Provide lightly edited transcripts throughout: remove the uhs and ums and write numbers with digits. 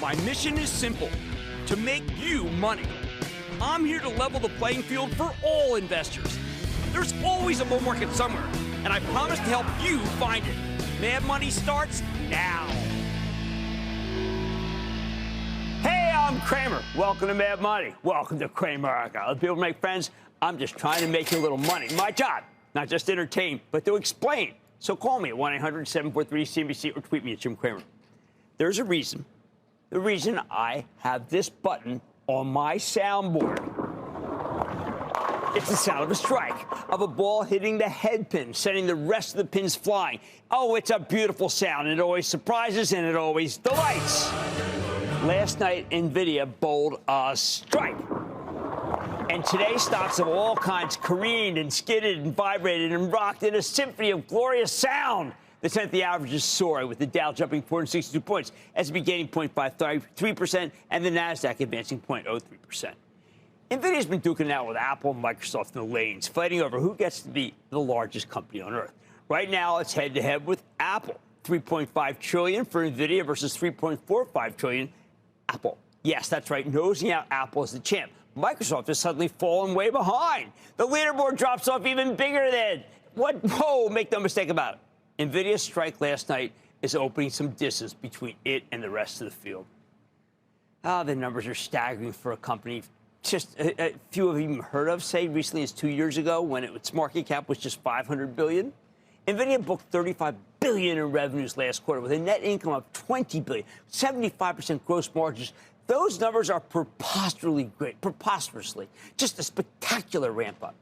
My mission is simple, to make you money. I'm here to level the playing field for all investors. There's always a bull market somewhere, and I promise to help you find it. Mad Money starts now. Hey, I'm Cramer. Welcome to Mad Money. Welcome to Cramer. Other people make friends. I'm just trying to make you a little money. My job, not just to entertain, but to explain. So call me at 1-800-743-CNBC or tweet me at Jim Cramer. There's a reason. The reason I have this button on my soundboard. It's the sound of a strike, of a ball hitting the head pin, sending the rest of the pins flying. Oh, it's a beautiful sound. It always surprises and it always delights. Last night, Nvidia bowled a strike. And today, stocks of all kinds careened and skidded and vibrated and rocked in a symphony of glorious sound. The 10th average is soaring, with the Dow jumping 462 points, S&P gaining 0.53%, and the Nasdaq advancing 0.03%. Nvidia's been duking it out with Apple and Microsoft in the lanes, fighting over who gets to be the largest company on earth. Right now, it's head-to-head with Apple, $3.5 trillion for Nvidia versus $3.45 trillion. Apple, yes, that's right, nosing out Apple as the champ. Microsoft has suddenly fallen way behind. The leaderboard drops off even bigger than what? Whoa, make no mistake about it. Nvidia's strike last night is opening some distance between it and the rest of the field. The numbers are staggering for a company just a few have even heard of, say, recently as 2 years ago when its market cap was just $500 billion. Nvidia booked $35 billion in revenues last quarter with a net income of $20 billion, 75% gross margins. Those numbers are preposterously great, just a spectacular ramp up.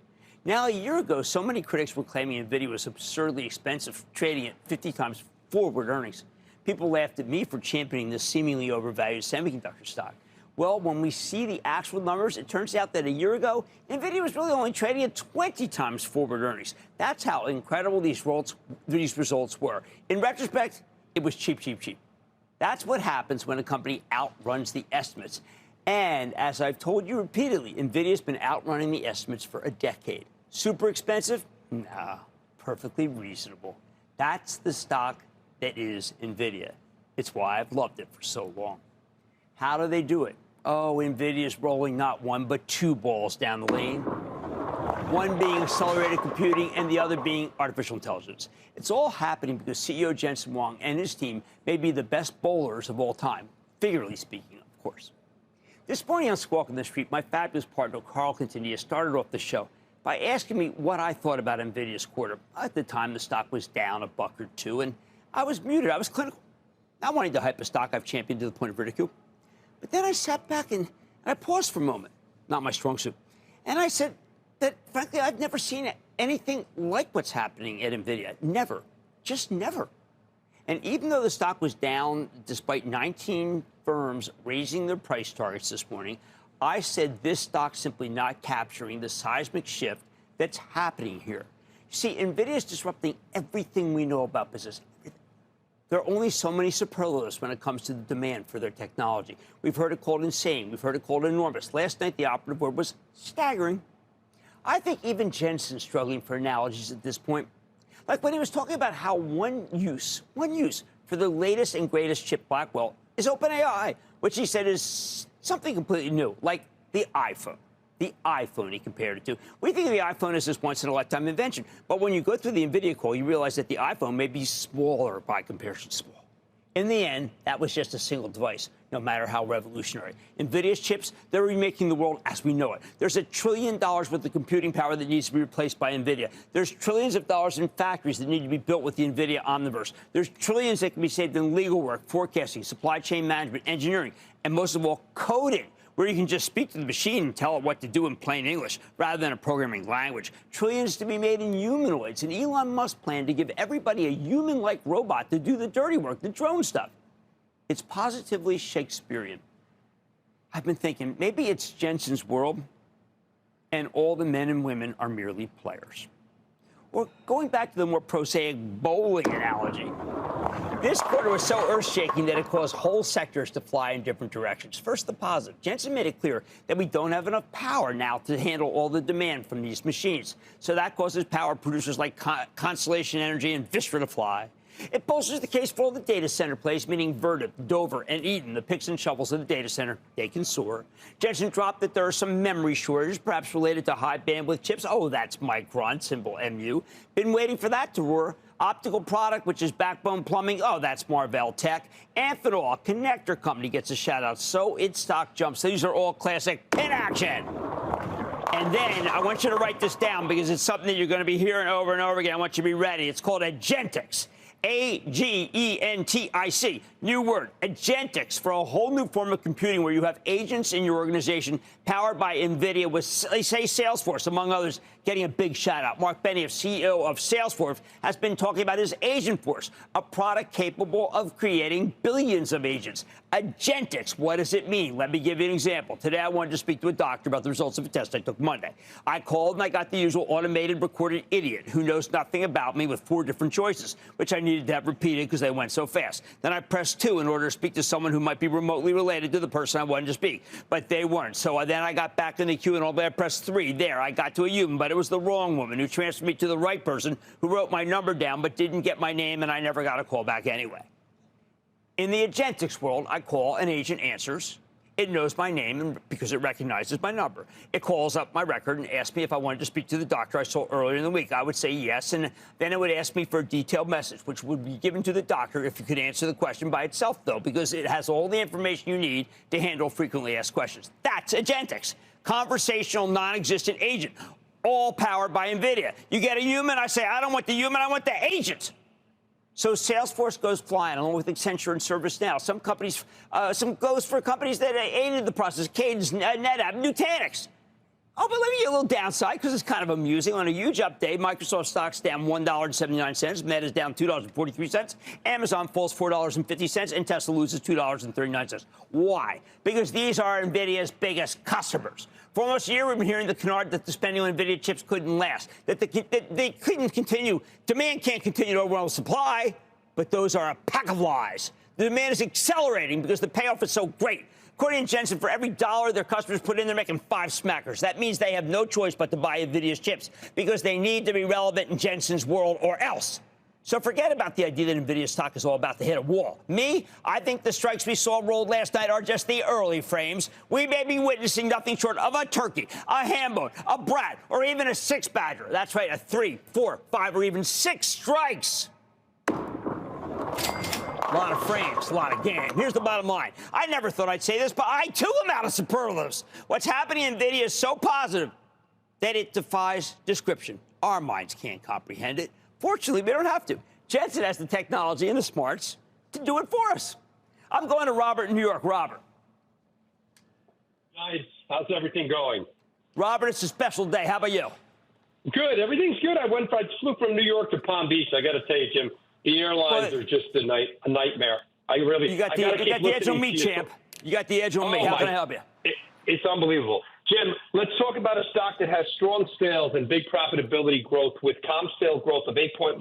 Now, a year ago, so many critics were claiming Nvidia was absurdly expensive, trading at 50 times forward earnings. People laughed at me for championing this seemingly overvalued semiconductor stock. Well, when we see the actual numbers, it turns out that a year ago, Nvidia was really only trading at 20 times forward earnings. That's how incredible these results were. In retrospect, it was cheap. That's what happens when a company outruns the estimates. And as I've told you repeatedly, Nvidia's been outrunning the estimates for a decade. Super expensive? Nah, perfectly reasonable. That's the stock that is Nvidia. It's why I've loved it for so long. How do they do it? Oh, Nvidia's rolling not one, but two balls down the lane. One being accelerated computing and the other being artificial intelligence. It's all happening because CEO Jensen Huang and his team may be the best bowlers of all time, figuratively speaking, of course. This morning on Squawk on the Street, my fabulous partner, Carl Quintanilla, started off the show by asking me what I thought about Nvidia's quarter. At the time, the stock was down $1 or $2, and I was muted. I was clinical. Not wanting to hype a stock I've championed to the point of ridicule. But then I sat back and I paused for a moment. Not my strong suit. And I said that, frankly, I've never seen anything like what's happening at Nvidia. Never. Just never. And even though the stock was down, despite 19 firms raising their price targets this morning, I said this stock's simply not capturing the seismic shift that's happening here. You see, Nvidia is disrupting everything we know about business. There are only so many superlatives when it comes to the demand for their technology. We've heard it called insane. We've heard it called enormous. Last night, the operative word was staggering. I think even Jensen's struggling for analogies at this point. Like when he was talking about how one use for the latest and greatest chip Blackwell is OpenAI, which he said is something completely new, like the iPhone. The iPhone, he compared it to. We think of the iPhone as this once-in-a-lifetime invention. But when you go through the NVIDIA call, you realize that the iPhone may be smaller by comparison. Small. In the end, that was just a single device, no matter how revolutionary. NVIDIA's chips, they're remaking the world as we know it. There's $1 trillion worth of computing power that needs to be replaced by NVIDIA. There's trillions of dollars in factories that need to be built with the NVIDIA Omniverse. There's trillions that can be saved in legal work, forecasting, supply chain management, engineering, and most of all, coding, where you can just speak to the machine and tell it what to do in plain English rather than a programming language. Trillions to be made in humanoids. And Elon Musk planned to give everybody a human-like robot to do the dirty work, the drone stuff. It's positively Shakespearean. I've been thinking maybe it's Jensen's world and all the men and women are merely players. Or going back to the more prosaic bowling analogy, this quarter was so earth-shaking that it caused whole sectors to fly in different directions. First, the positive. Jensen made it clear that we don't have enough power now to handle all the demand from these machines. So that causes power producers like Constellation Energy and Vistra to fly. It bolsters the case for all the data center plays, meaning Vertiv, Dover, and Eaton, the picks and shovels of the data center. They can soar. Jensen dropped that there are some memory shortages, perhaps related to high bandwidth chips. Oh, that's Micron, symbol MU. Been waiting for that to roar. Optical product, which is backbone plumbing. Oh, that's Marvell Tech. Amphenol, a connector company, gets a shout out. So its stock jumps. These are all classic pin action. And then I want you to write this down because it's something that you're going to be hearing over and over again. I want you to be ready. It's called Agentics. Agentics. New word, Agentics, for a whole new form of computing where you have agents in your organization powered by Nvidia with, say, Salesforce, among others, getting a big shout out. Mark Benioff, CEO of Salesforce, has been talking about his Agent Force, a product capable of creating billions of agents. Agentics, what does it mean? Let me give you an example. Today, I wanted to speak to a doctor about the results of a test I took Monday. I called and I got the usual automated recorded idiot who knows nothing about me with 4 different choices, which I needed to have repeated because they went so fast. Then I pressed 2 in order to speak to someone who might be remotely related to the person I wanted to speak, but they weren't. So then I got back in the queue and all the way I pressed 3. There, I got to a human, but it was the wrong woman who transferred me to the right person who wrote my number down but didn't get my name, and I never got a call back anyway. In the Agentics world, I call, an agent answers. It knows my name because it recognizes my number. It calls up my record and asks me if I wanted to speak to the doctor I saw earlier in the week. I would say yes, and then it would ask me for a detailed message, which would be given to the doctor if you could answer the question by itself, though, because it has all the information you need to handle frequently asked questions. That's Agentics. Conversational, non-existent agent, all powered by Nvidia. You get a human, I say, I don't want the human, I want the agent. So Salesforce goes flying, along with Accenture and ServiceNow. Some companies, some goes for companies that aided the process: Cadence, NetApp, Nutanix. Oh, but let me get a little downside because it's kind of amusing. On a huge update, Microsoft stock's down $1.79, Meta's down $2.43, Amazon falls $4.50, and Tesla loses $2.39. Why? Because these are NVIDIA's biggest customers. For almost a year, we've been hearing the canard that the spending on NVIDIA chips couldn't last, that they couldn't continue. Demand can't continue to overwhelm supply, but those are a pack of lies. The demand is accelerating because the payoff is so great. According to Jensen, for every dollar their customers put in, they're making 5 smackers. That means they have no choice but to buy NVIDIA's chips because they need to be relevant in Jensen's world or else. So forget about the idea that NVIDIA stock is all about to hit a wall. Me, I think the strikes we saw rolled last night are just the early frames. We may be witnessing nothing short of a turkey, a hambone, a brat, or even a 6-badger. That's right, a 3, 4, 5, or even 6 strikes. A lot of frames, a lot of game. Here's the bottom line. I never thought I'd say this, but I, too, am out of superlatives. What's happening in NVIDIA is so positive that it defies description. Our minds can't comprehend it. Fortunately, we don't have to. Jensen has the technology and the smarts to do it for us. I'm going to Robert in New York. Robert. Nice. How's everything going? Robert, it's a special day. How about you? Good. Everything's good. I flew from New York to Palm Beach. I got to tell you, Jim, the airlines are just a nightmare. You got the edge on me, champ. You got the edge on me. How can I help you? It's unbelievable. Jim, let's talk about a stock that has strong sales and big profitability growth with comp sales growth of 8.1%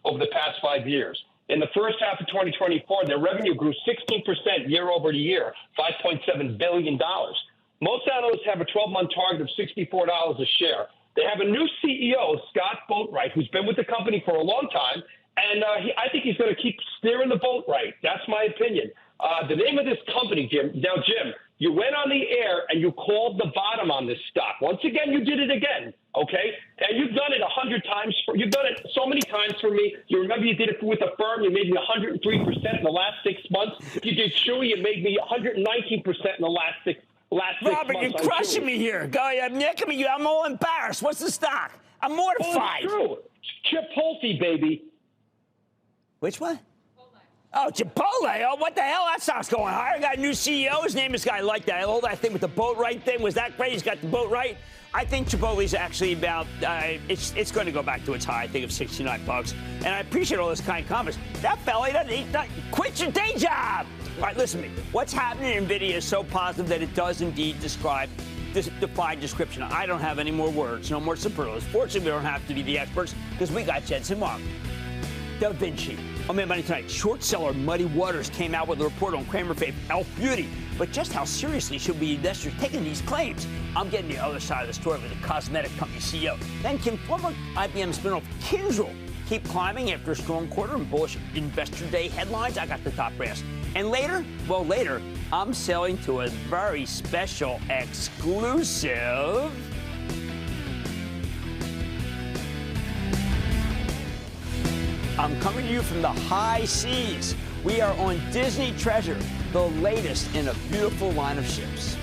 over the past 5 years. In the first half of 2024, their revenue grew 16% year over year, $5.7 billion. Most analysts have a 12-month target of $64 a share. They have a new CEO, Scott Boatwright, who's been with the company for a long time, and I think he's going to keep steering the boat right. That's my opinion. The name of this company, Jim. Now, Jim, you went on the air and you called the bottom on this stock. Once again, you did it again, okay? And you've done it 100 times. You've done it so many times for me. You remember you did it with a firm. You made me 103% in the last 6 months. You did Chewy. You made me 119% in the last six months. Robert, you're crushing me here. I'm all embarrassed. What's the stock? I'm mortified. Oh, it's true. Chipotle, baby. Which one? Oh, Chipotle. Oh, what the hell? That stock's going higher. I got a new CEO. His name is guy. I like that. All that thing with the boat right thing. Was that great? He's got the boat right. I think Chipotle's actually about, it's going to go back to its high, I think, of $69. And I appreciate all this kind comments. That fella, he doesn't quit your day job. All right, listen to me. What's happening in NVIDIA is so positive that it does indeed defy description. I don't have any more words, no more superlatives. Fortunately, we don't have to be the experts because we got Jensen Mark. Da Vinci. On Man Money Tonight, short seller Muddy Waters came out with a report on Cramer fave Elf Beauty. But just how seriously should we investors taking these claims? I'm getting the other side of the story with the cosmetic company CEO. Then former IBM spinoff Kyndryl keep climbing after a strong quarter and bullish investor day headlines. I got the top brass. And later, well, later, I'm selling to a very special exclusive. I'm coming to you from the high seas. We are on Disney Treasure, the latest in a beautiful line of ships.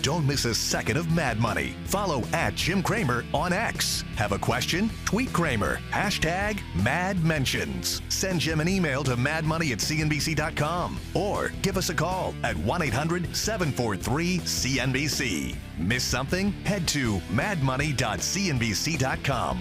Don't miss a second of Mad Money. Follow @Jim Cramer on X. Have a question? Tweet Cramer. #MadMentions. Send Jim an email to madmoney@cnbc.com or give us a call at 1-800-743-CNBC. Miss something? Head to madmoney.cnbc.com.